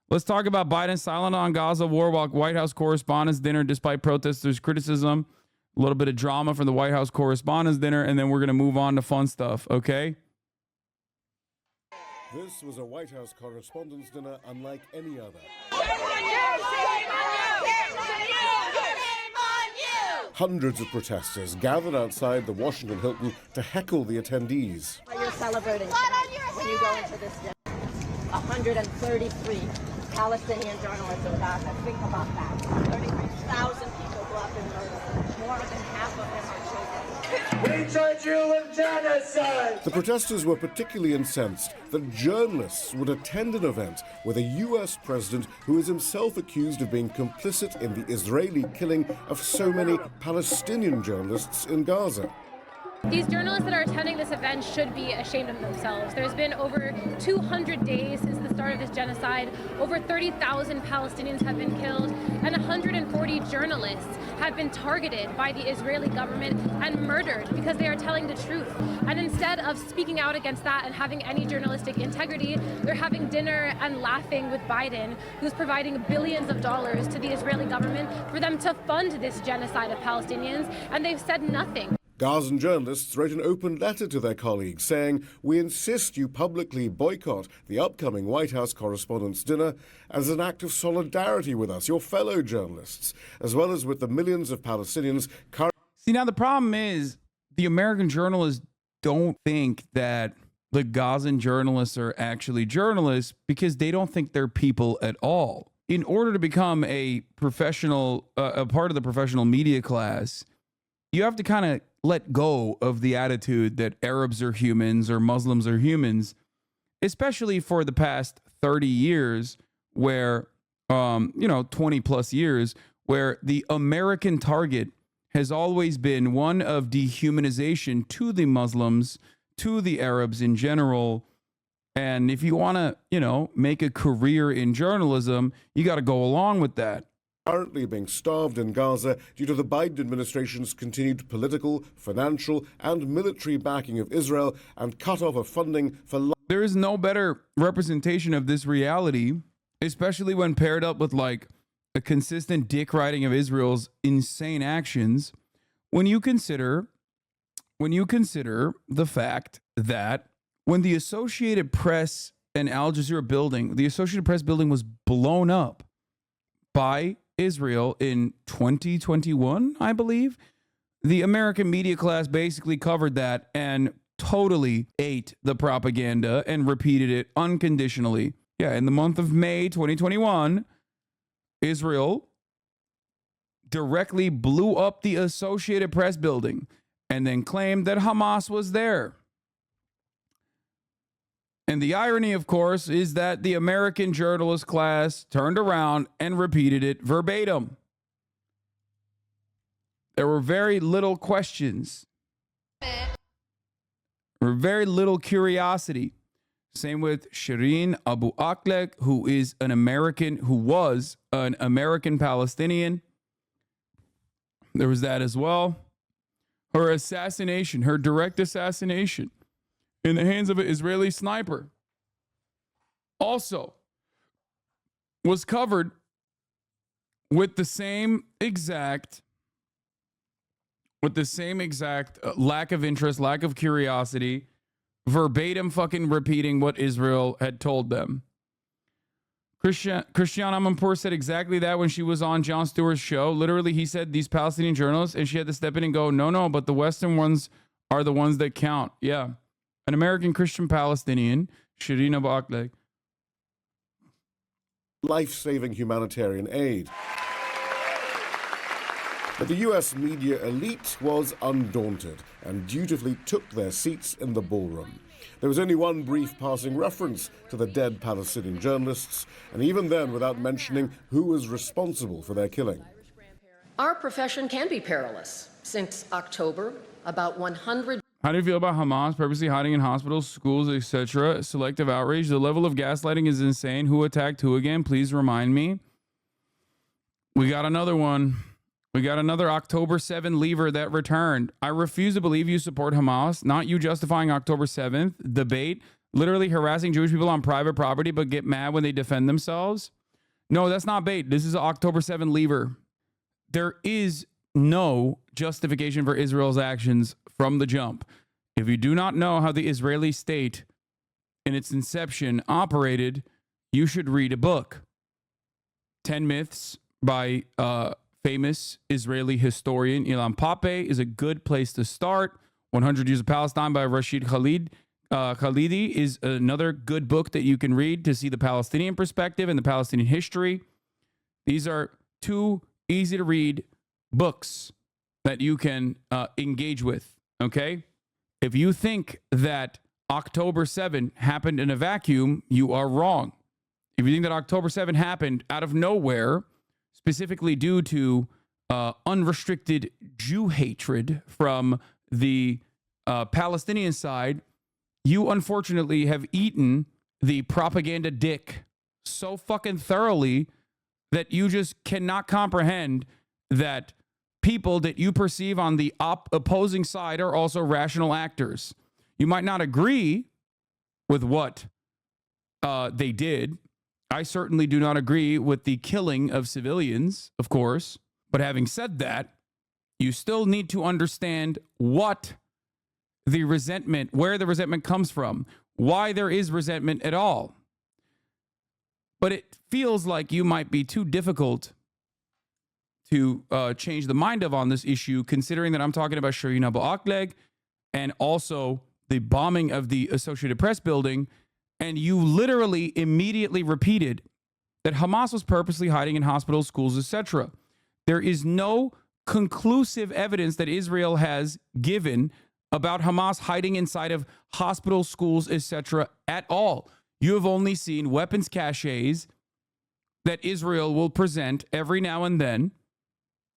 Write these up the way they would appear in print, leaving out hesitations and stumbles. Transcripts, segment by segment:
Let's talk about Biden silent on Gaza war while White House Correspondents' Dinner despite protesters' criticism. A little bit of drama from the White House Correspondents' Dinner, and then we're going to move on to fun stuff, okay? This was a White House Correspondents' Dinner unlike any other. Hundreds of protesters gathered outside the Washington Hilton to heckle the attendees. You're celebrating when you go into this dinner. 133 Palestinian journalists in Gaza. Think about that. 33,000 people who have been murdered. More than half of them are children. We charge you with genocide! The protesters were particularly incensed that journalists would attend an event with a U.S. president who is himself accused of being complicit in the Israeli killing of so many Palestinian journalists in Gaza. These journalists that are attending this event should be ashamed of themselves. There's been over 200 days since the start of this genocide. Over 30,000 Palestinians have been killed, and 140 journalists have been targeted by the Israeli government and murdered because they are telling the truth. And instead of speaking out against that and having any journalistic integrity, they're having dinner and laughing with Biden, who's providing billions of dollars to the Israeli government for them to fund this genocide of Palestinians, and they've said nothing. Gazan journalists wrote an open letter to their colleagues saying, "We insist you publicly boycott the upcoming White House Correspondents' Dinner as an act of solidarity with us, your fellow journalists, as well as with the millions of Palestinians currently." See, now the problem is the American journalists don't think that the Gazan journalists are actually journalists because they don't think they're people at all. In order to become a professional, a part of the professional media class, you have to kind of let go of the attitude that Arabs are humans or Muslims are humans, especially for the past 30 years where, 20 plus years, where the American target has always been one of dehumanization to the Muslims, to the Arabs in general. And if you want to, make a career in journalism, you got to go along with that. Currently being starved in Gaza due to the Biden administration's continued political, financial, and military backing of Israel and cutoff of funding for. There is no better representation of this reality, especially when paired up with like a consistent dick riding of Israel's insane actions. When you consider the fact that when the Associated Press and Al Jazeera building, the Associated Press building was blown up by Israel in 2021, I believe. The American media class basically covered that and totally ate the propaganda and repeated it unconditionally. Yeah, in the month of May 2021, Israel directly blew up the Associated Press building and then claimed that Hamas was there. And the irony, of course, is that the American journalist class turned around and repeated it verbatim. There were very little questions. There were very little curiosity. Same with Shireen Abu Akleh, who was an American Palestinian. There was that as well. Her assassination, her direct assassination in the hands of an Israeli sniper, also was covered with the same exact lack of interest, lack of curiosity, verbatim fucking repeating what Israel had told them. Christiane Amanpour said exactly that when she was on Jon Stewart's show. Literally, he said these Palestinian journalists, and she had to step in and go, no, but the Western ones are the ones that count. Yeah. An American Christian Palestinian, Shireen Abu Akleh. Life-saving humanitarian aid. But the U.S. media elite was undaunted and dutifully took their seats in the ballroom. There was only one brief passing reference to the dead Palestinian journalists, and even then without mentioning who was responsible for their killing. Our profession can be perilous. Since October, about 100... How do you feel about Hamas purposely hiding in hospitals, schools, etc.? Selective outrage. The level of gaslighting is insane. Who attacked who again? Please remind me. We got another one. We got another October 7 lever that returned. I refuse to believe you support Hamas. Not you justifying October 7th debate. Literally harassing Jewish people on private property, but get mad when they defend themselves. No, that's not bait. This is an October 7 lever. There is no justification for Israel's actions from the jump. If you do not know how the Israeli state in its inception operated, you should read a book. 10 Myths by famous Israeli historian Ilan Pape is a good place to start. 100 Years of Palestine by Rashid Khalidi is another good book that you can read to see the Palestinian perspective and the Palestinian history. These are two easy to read books that you can engage with, okay? If you think that October 7 happened in a vacuum, you are wrong. If you think that October 7 happened out of nowhere, specifically due to unrestricted Jew hatred from the Palestinian side, you unfortunately have eaten the propaganda dick so fucking thoroughly that you just cannot comprehend that people that you perceive on the opposing side are also rational actors. You might not agree with what they did. I certainly do not agree with the killing of civilians, of course. But having said that, you still need to understand what the resentment, where the resentment comes from, why there is resentment at all. But it feels like you might be too difficult to change the mind of on this issue, considering that I'm talking about Shireen Abu Akleh and also the bombing of the Associated Press building. And you literally immediately repeated that Hamas was purposely hiding in hospitals, schools, etc. There is no conclusive evidence that Israel has given about Hamas hiding inside of hospitals, schools, etc. at all. You have only seen weapons caches that Israel will present every now and then,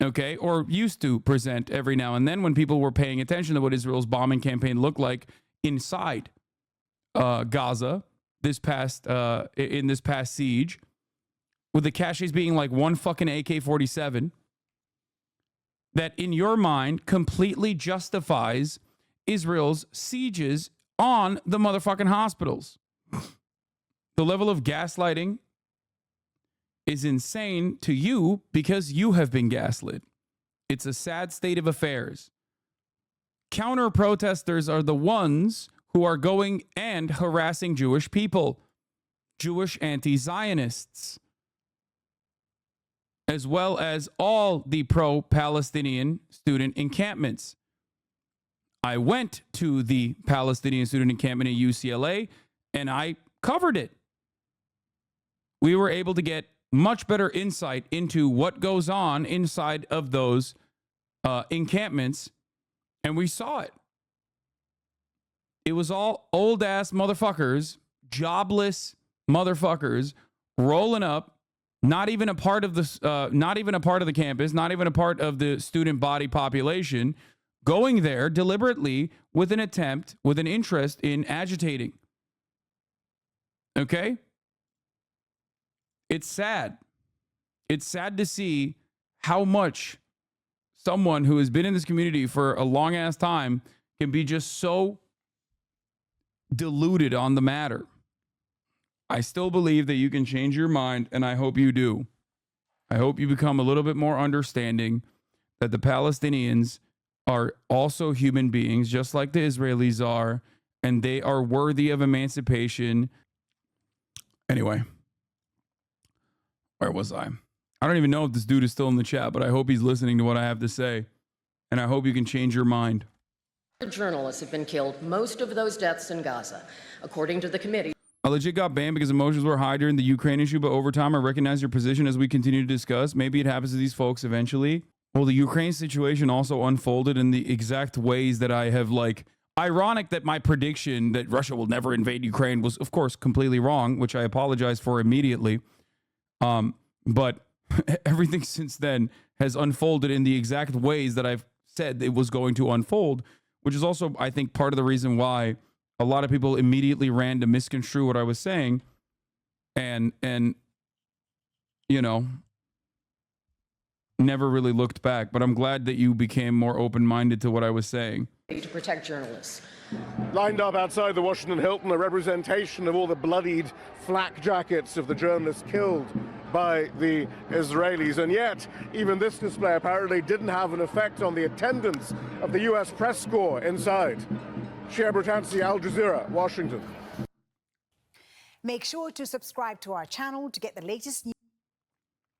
okay, or used to present every now and then when people were paying attention to what Israel's bombing campaign looked like inside Gaza in this past siege, with the caches being like one fucking AK-47, that in your mind completely justifies Israel's sieges on the motherfucking hospitals. The level of gaslighting is insane to you because you have been gaslit. It's a sad state of affairs. Counter protesters are the ones who are going and harassing Jewish people, Jewish anti-Zionists, as well as all the pro-Palestinian student encampments. I went to the Palestinian student encampment at UCLA and I covered it. We were able to get much better insight into what goes on inside of those encampments, and we saw it. It was all old ass motherfuckers, jobless motherfuckers, rolling up, not even a part of the, not even a part of the campus, not even a part of the student body population, going there deliberately with an attempt, with an interest in agitating. Okay? It's sad. It's sad to see how much someone who has been in this community for a long ass time can be just so deluded on the matter. I still believe that you can change your mind, and I hope you do. I hope you become a little bit more understanding that the Palestinians are also human beings, just like the Israelis are, and they are worthy of emancipation. Anyway, where was I? I don't even know if this dude is still in the chat, but I hope he's listening to what I have to say, and I hope you can change your mind. Journalists have been killed, most of those deaths in Gaza. According to the committee, I legit got banned because emotions were high during the Ukraine issue, but over time I recognize your position as we continue to discuss. Maybe it happens to these folks eventually. Well, the Ukraine situation also unfolded in the exact ways that I have, like, ironic that my prediction that Russia will never invade Ukraine was, of course, completely wrong, which I apologize for immediately. But everything since then has unfolded in the exact ways that I've said it was going to unfold, which is also, I think, part of the reason why a lot of people immediately ran to misconstrue what I was saying and you know, never really looked back. But I'm glad that you became more open-minded to what I was saying. to protect journalists. Lined up outside the Washington Hilton, a representation of all the bloodied flak jackets of the journalists killed by the Israelis. And yet, even this display apparently didn't have an effect on the attendance of the U.S. press corps inside. Shia Bertansi, Al Jazeera, Washington. Make sure to subscribe to our channel to get the latest news.